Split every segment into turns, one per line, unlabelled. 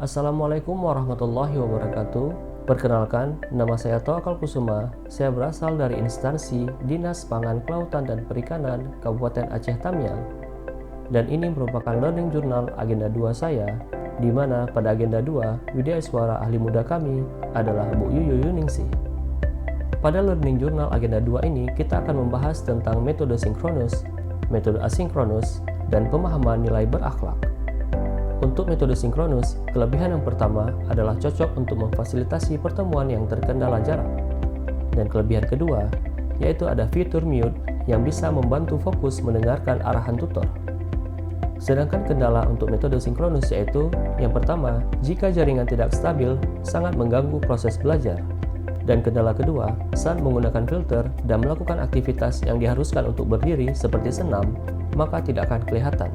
Assalamualaikum warahmatullahi wabarakatuh. Perkenalkan, nama saya Tawakal Kusuma. Saya berasal dari instansi Dinas Pangan Kelautan dan Perikanan Kabupaten Aceh Tamiang. Dan ini merupakan learning journal agenda 2 saya, di mana pada agenda 2, Widya Suara ahli muda kami adalah Bu Yuyu Yuningsih. Pada learning journal agenda 2 ini, kita akan membahas tentang metode sinkronus, metode asinkronus, dan pemahaman nilai berakhlak. Untuk metode sinkronus, kelebihan yang pertama adalah cocok untuk memfasilitasi pertemuan yang terkendala jarak. Dan kelebihan kedua, yaitu ada fitur mute yang bisa membantu fokus mendengarkan arahan tutor. Sedangkan kendala untuk metode sinkronus yaitu, yang pertama, jika jaringan tidak stabil, sangat mengganggu proses belajar. Dan kendala kedua, saat menggunakan filter dan melakukan aktivitas yang diharuskan untuk berdiri seperti senam, maka tidak akan kelihatan.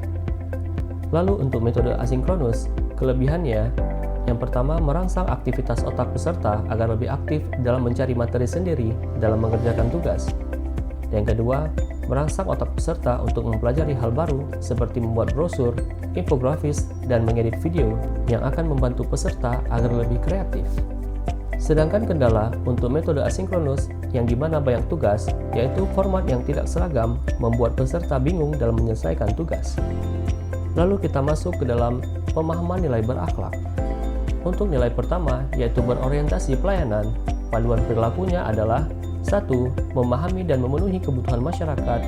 Lalu untuk metode asinkronus, kelebihannya yang pertama merangsang aktivitas otak peserta agar lebih aktif dalam mencari materi sendiri dalam mengerjakan tugas. Yang kedua, merangsang otak peserta untuk mempelajari hal baru seperti membuat brosur, infografis, dan mengedit video yang akan membantu peserta agar lebih kreatif. Sedangkan kendala untuk metode asinkronus yang dimana banyak tugas, yaitu format yang tidak seragam membuat peserta bingung dalam menyelesaikan tugas. Lalu kita masuk ke dalam pemahaman nilai berakhlak. Untuk nilai pertama, yaitu berorientasi pelayanan, panduan perilakunya adalah 1. Memahami dan memenuhi kebutuhan masyarakat.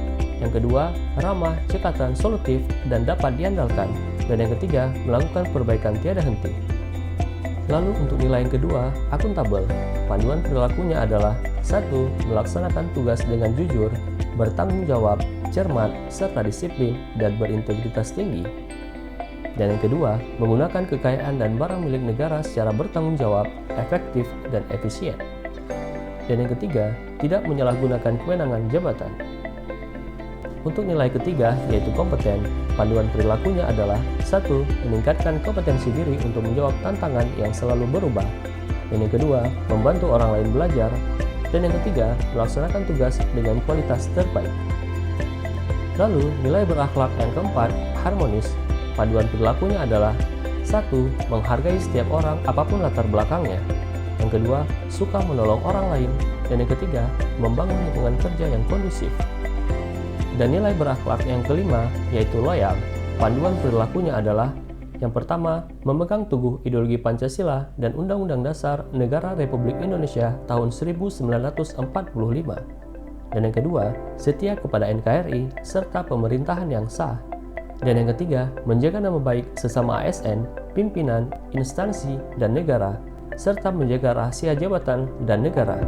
Yang kedua, ramah, cekatan, solutif, dan dapat diandalkan. Dan yang ketiga, melakukan perbaikan tiada henti. Lalu untuk nilai yang kedua, akuntabel. Panduan perilakunya adalah 1. Melaksanakan tugas dengan jujur, bertanggung jawab, cermat, serta disiplin, dan berintegritas tinggi. Dan yang kedua, menggunakan kekayaan dan barang milik negara secara bertanggung jawab, efektif, dan efisien. Dan yang ketiga, tidak menyalahgunakan kewenangan jabatan. Untuk nilai ketiga, yaitu kompeten, panduan perilakunya adalah 1. Meningkatkan kompetensi diri untuk menjawab tantangan yang selalu berubah. Dan yang kedua, membantu orang lain belajar. Dan yang ketiga, melaksanakan tugas dengan kualitas terbaik. Lalu, nilai berakhlak yang keempat, harmonis. Panduan perilakunya adalah 1. Menghargai setiap orang apapun latar belakangnya. Yang kedua, suka menolong orang lain. Dan yang ketiga, membangun lingkungan kerja yang kondusif. Dan nilai berakhlak yang kelima, yaitu loyal. Panduan perilakunya adalah yang pertama, memegang teguh ideologi Pancasila dan Undang-Undang Dasar Negara Republik Indonesia tahun 1945. Dan yang kedua, setia kepada NKRI serta pemerintahan yang sah. Dan yang ketiga, menjaga nama baik sesama ASN, pimpinan, instansi, dan negara, serta menjaga rahasia jabatan dan negara.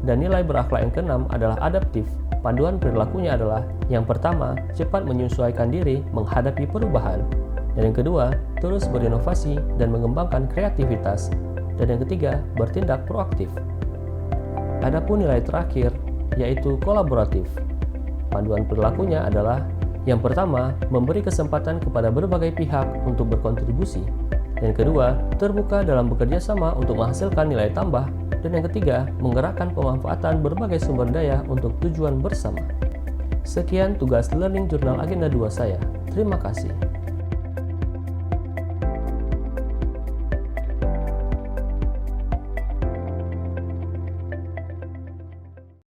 Dan nilai berakhlak yang keenam adalah adaptif. Panduan perilakunya adalah yang pertama, cepat menyesuaikan diri menghadapi perubahan. Dan yang kedua, terus berinovasi dan mengembangkan kreativitas. Dan yang ketiga, bertindak proaktif. Adapun nilai terakhir, yaitu kolaboratif. Panduan perilakunya adalah yang pertama, memberi kesempatan kepada berbagai pihak untuk berkontribusi. Yang kedua, terbuka dalam bekerja sama untuk menghasilkan nilai tambah. Dan yang ketiga, menggerakkan pemanfaatan berbagai sumber daya untuk tujuan bersama. Sekian tugas learning journal agenda 2 saya. Terima kasih.